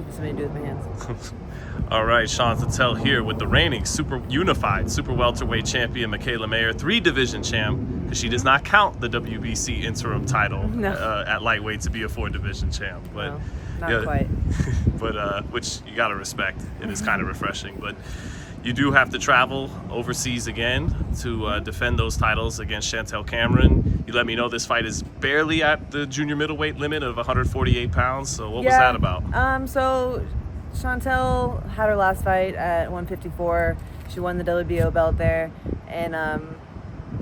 gives me something to do with my hands. All right, Chantelle here with the reigning unified super welterweight champion Mikaela Mayer, 3-division champ, because she does not count the WBC interim title at lightweight to be a 4-division champ. But no, not quite. But which you gotta respect. It is kind of refreshing. But you do have to travel overseas again to defend those titles against Chantelle Cameron. You let me know this fight is barely at the junior middleweight limit of 148 pounds. So what was that about? So Chantelle had her last fight at 154. She won the WBO belt there, and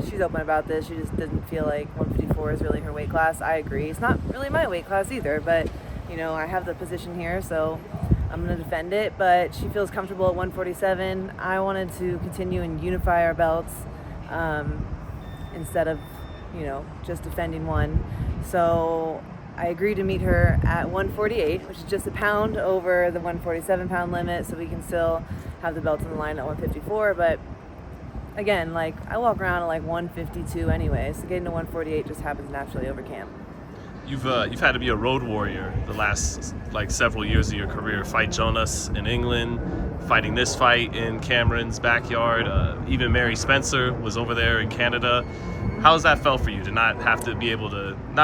she's open about this. She just doesn't feel like 154 is really her weight class. I agree. It's not really my weight class either, but I have the position here, so I'm going to defend it. But she feels comfortable at 147. I wanted to continue and unify our belts instead of, just defending one. So I agreed to meet her at 148, which is just a pound over the 147-pound limit, so we can still have the belts in the line at 154. But again, I walk around at 152 anyway, so getting to 148 just happens naturally over camp. You've had to be a road warrior the last several years of your career. Fight Jonas in England, fighting this fight in Cameron's backyard. Even Mary Spencer was over there in Canada. How has that felt for you to not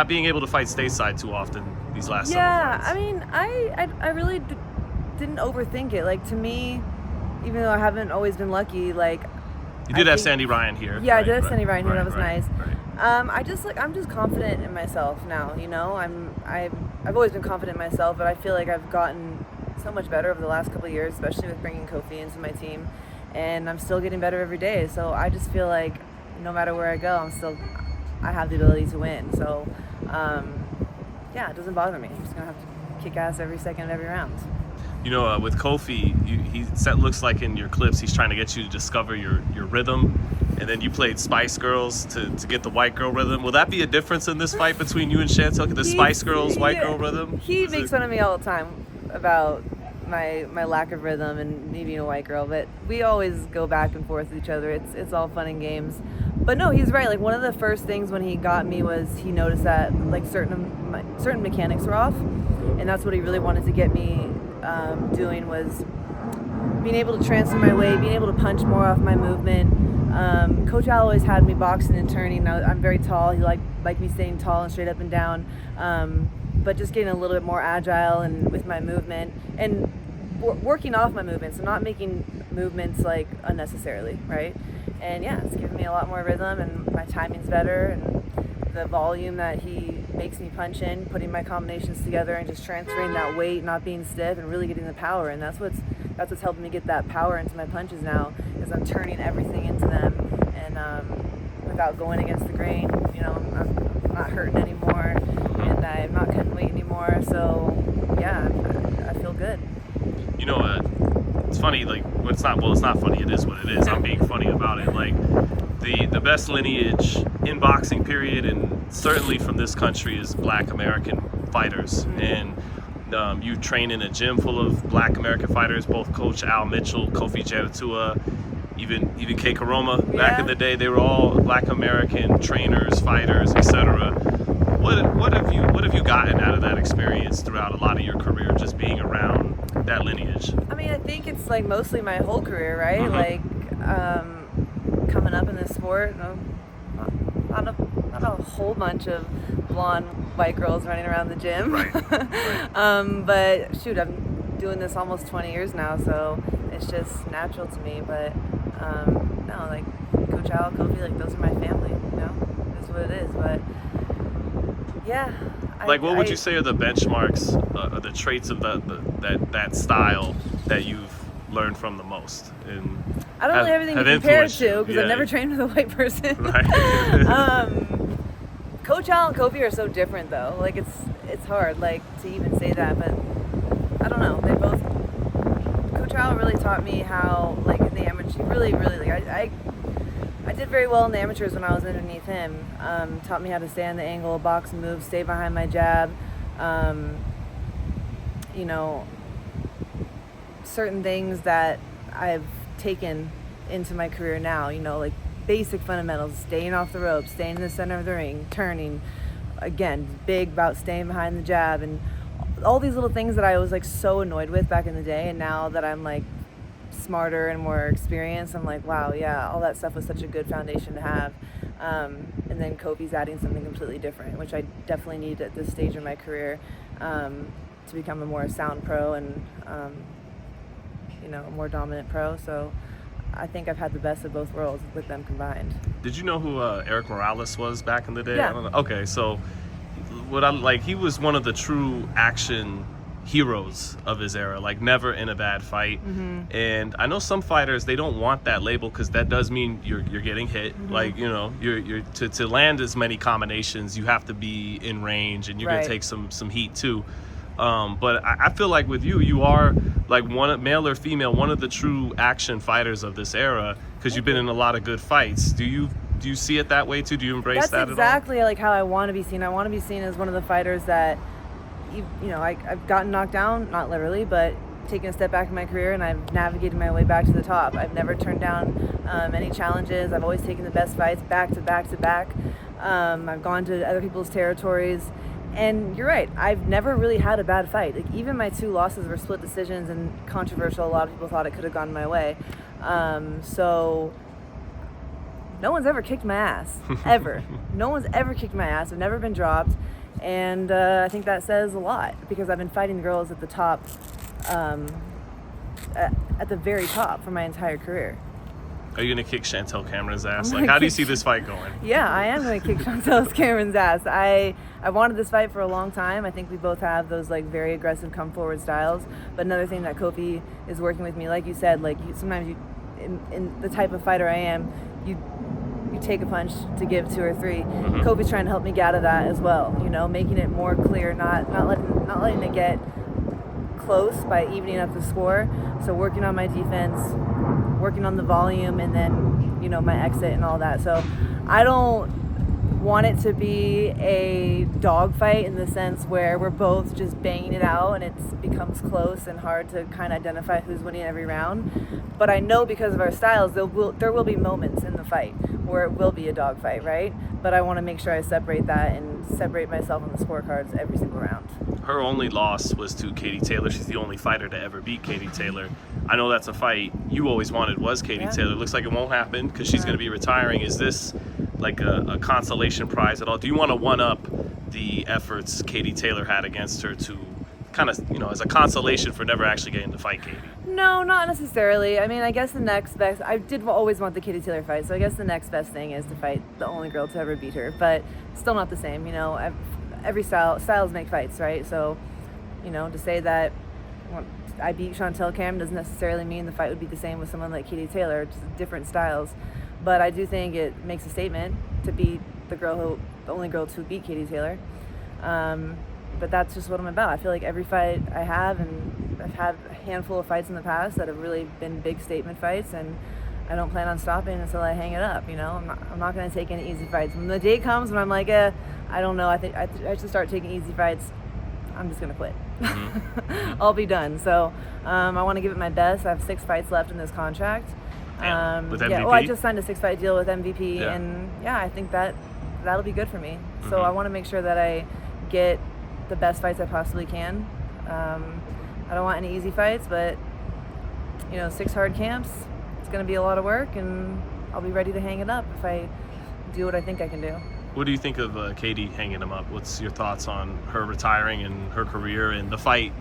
being able to fight stateside too often these last several fights? I mean, I really didn't overthink it. To me, even though I haven't always been lucky, you did have Sandy Ryan here. Yeah, I did have Sandy Ryan here. That was nice. Right. I'm just confident in myself now. I've always been confident in myself, but I feel like I've gotten so much better over the last couple of years, especially with bringing Kofi into my team, and I'm still getting better every day. So I just feel like no matter where I go, I have the ability to win. So it doesn't bother me. I'm just gonna have to kick ass every second of every round. With Kofi, looks like in your clips he's trying to get you to discover your rhythm, and then you played Spice Girls to get the white girl rhythm. Will that be a difference in this fight between you and Chantelle? The Spice Girls white girl rhythm? He makes fun of me all the time about my lack of rhythm and me being a white girl, but we always go back and forth with each other. It's all fun and games. But no, he's right. One of the first things when he got me was he noticed that certain mechanics were off, and that's what he really wanted to get me doing, was being able to transfer my weight, being able to punch more off my movement. Coach Al always had me boxing and turning. I'm very tall. He liked me staying tall and straight up and down, but just getting a little bit more agile and with my movement and working off my movement, so not making movements unnecessarily, right? And it's given me a lot more rhythm, and my timing's better, and the volume that he makes me punch in, putting my combinations together and just transferring that weight, not being stiff, and really getting the power. And that's what's helping me get that power into my punches now, is I'm turning everything into them, and without going against the grain. I'm not hurting anymore, and I'm not cutting weight anymore. So I feel good. It's funny. It's not funny. It is what it is. I'm being funny about it. The best lineage in boxing, period, and certainly from this country, is Black American fighters. And you train in a gym full of Black American fighters, both Coach Al Mitchell, Kofi Jantuah, even Kay Karoma. Back in the day, they were all Black American trainers, fighters, etc. What have you gotten out of that experience throughout a lot of your career, just being around that lineage? I mean, I think it's mostly my whole career, right? Mm-hmm. Coming up in this sport, not a whole bunch of blonde white girls running around the gym. Right. But shoot, I'm doing this almost 20 years now, so it's just natural to me. But no, Coach Al, Kofi, those are my family. That's what it is. But what would you say are the benchmarks, or the traits of that style that you've learned from the most? And I don't really have anything to compare it to, because I've never trained with a white person. Right. Coach Al and Kofi are so different, though. It's hard to even say that, but I don't know. They both. Coach Al really taught me how in the amateur, really I did very well in the amateurs when I was underneath him. Taught me how to stay on the angle, box and move, stay behind my jab. Certain things that I've taken into my career now, basic fundamentals, staying off the ropes, staying in the center of the ring, turning. Again, big about staying behind the jab, and all these little things that I was like so annoyed with back in the day, and now that I'm like smarter and more experienced, I'm like, wow, yeah, all that stuff was such a good foundation to have. And then Kofi's adding something completely different, which I definitely need at this stage in my career, to become a more sound pro and a more dominant pro. So I think I've had the best of both worlds with them combined. Did you know who Eric Morales was back in the day? Yeah. I don't know. Okay, so he was one of the true action heroes of his era, like never in a bad fight. Mm-hmm. And I know some fighters, they don't want that label because that does mean you're getting hit. Mm-hmm. Like, you're to land as many combinations, you have to be in range, and you're Right. gonna take some heat too. But I feel like with you are like male or female, one of the true action fighters of this era, because you've been in a lot of good fights. Do you see it that way too? Do you embrace that That's exactly like how I want to be seen. I want to be seen as one of the fighters that, I've gotten knocked down, not literally, but taken a step back in my career, and I've navigated my way back to the top. I've never turned down any challenges. I've always taken the best fights back to back to back. I've gone to other people's territories. And you're right, I've never really had a bad fight. Like, even my 2 losses were split decisions and controversial. A lot of people thought it could have gone my way. So no one's ever kicked my ass, ever. No one's ever kicked my ass. I've never been dropped. And I think that says a lot, because I've been fighting girls at the top, at the very top for my entire career. Are you gonna kick Chantelle Cameron's ass? Like, how do you see this fight going? Yeah, I am going to kick Chantelle Cameron's ass. I wanted this fight for a long time. I think we both have those like very aggressive come forward styles. But another thing that Kofi is working with me, like you said, like sometimes in the type of fighter I am, you take a punch to give 2 or 3. Mm-hmm. Kofi's trying to help me get out of that as well. Making it more clear, not letting it get close by evening up the score. So working on my defense, working on the volume, and then my exit and all that. So I don't want it to be a dogfight in the sense where we're both just banging it out and it becomes close and hard to kind of identify who's winning every round. But I know because of our styles, there will be moments in the fight where it will be a dogfight, right? But I want to make sure I separate that and separate myself on the scorecards every single round. Her only loss was to Katie Taylor. She's the only fighter to ever beat Katie Taylor. I know that's a fight you always wanted was Katie Taylor. Looks like it won't happen because she's going to be retiring. Is this like a consolation prize at all? Do you want to one-up the efforts Katie Taylor had against her to kind of, as a consolation for never actually getting to fight Katie? No, not necessarily. I mean, I guess the next best, I did always want the Katie Taylor fight, so I guess the next best thing is to fight the only girl to ever beat her, but still not the same. Every styles make fights, right? So, to say that I beat Chantelle Cameron doesn't necessarily mean the fight would be the same with someone like Katie Taylor. It's different styles. But I do think it makes a statement to beat the only girl to beat Katie Taylor. But that's just what I'm about. I feel like every fight I have, and I've had a handful of fights in the past that have really been big statement fights, and I don't plan on stopping until I hang it up. I'm not going to take any easy fights. When the day comes when I'm like, I don't know, I think I should start taking easy fights, I'm just going to quit. Mm-hmm. I'll be done. So I want to give it my best. I have 6 fights left in this contract. With MVP? Yeah, I just signed a 6-fight deal with MVP, Yeah. and I think that'll be good for me. So Mm-hmm. I want to make sure that I get the best fights I possibly can. I don't want any easy fights, but 6 hard camps, it's going to be a lot of work, and I'll be ready to hang it up if I do what I think I can do. What do you think of Katie hanging him up? What's your thoughts on her retiring and her career and the fight?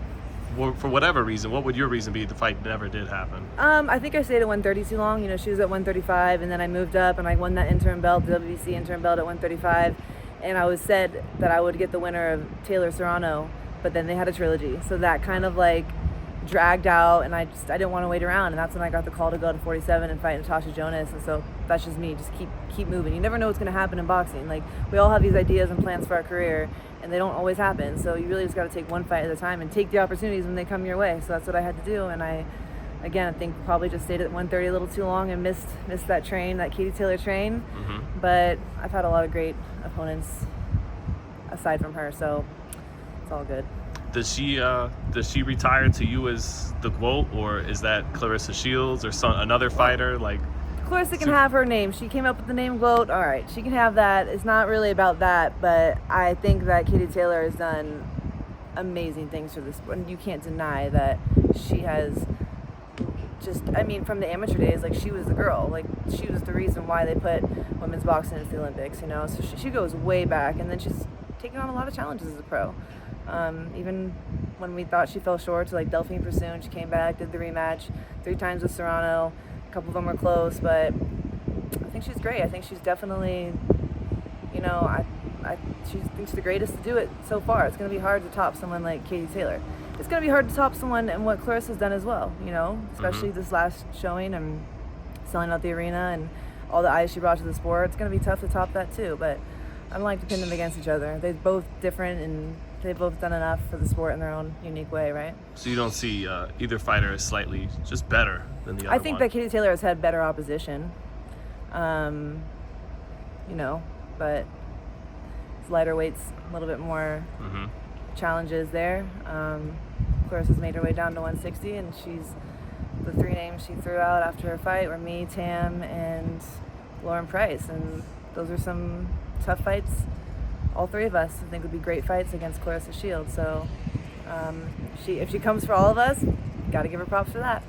For whatever reason, what would your reason be? The fight never did happen. I think I stayed at 130 too long. She was at 135, and then I moved up and I won that interim belt, the WBC interim belt at 135. And I was said that I would get the winner of Taylor Serrano, but then they had a trilogy. So that kind of like dragged out, and I didn't want to wait around. And that's when I got the call to go to 47 and fight Natasha Jonas. And so that's just me. Just keep moving. You never know what's going to happen in boxing. Like, we all have these ideas and plans for our career, and they don't always happen. So you really just got to take one fight at a time and take the opportunities when they come your way. So that's what I had to do. And I think probably just stayed at 130 a little too long and missed that train, that Katie Taylor train. Mm-hmm. But I've had a lot of great opponents aside from her, so it's all good. Does she retire to you as the GWOAT, or is that Clarissa Shields or another fighter? Like, Clarissa can have her name. She came up with the name GWOAT. All right, she can have that. It's not really about that, but I think that Katie Taylor has done amazing things for this sport. And you can't deny that she has just, I mean, from the amateur days, like, she was the girl. Like, she was the reason why they put women's boxing into the Olympics, you know? So she goes way back, and then she's taken on a lot of challenges as a pro. Even when we thought she fell short to, like, Delphine Pursoon, she came back, did the rematch 3 times with Serrano. A couple of them were close, but I think she's great. I think she's definitely, you know, she thinks she's the greatest to do it so far. It's going to be hard to top someone like Katie Taylor. It's going to be hard to top someone and what Clarissa's done as well, you know, especially this last showing and selling out the arena and all the eyes she brought to the sport. It's going to be tough to top that too, but I don't like to pin them against each other. They're both different, and they've both done enough for the sport in their own unique way, right? So you don't see either fighter as slightly just better than the other I think that Katie Taylor has had better opposition, you know, but it's lighter weights, a little bit more challenges there. Clarissa's made her way down to 160, and the 3 names she threw out after her fight were me, Tam, and Lauren Price, and those are some tough fights. All 3 of us I think would be great fights against Clarissa Shields. So if she comes for all of us, got to give her props for that.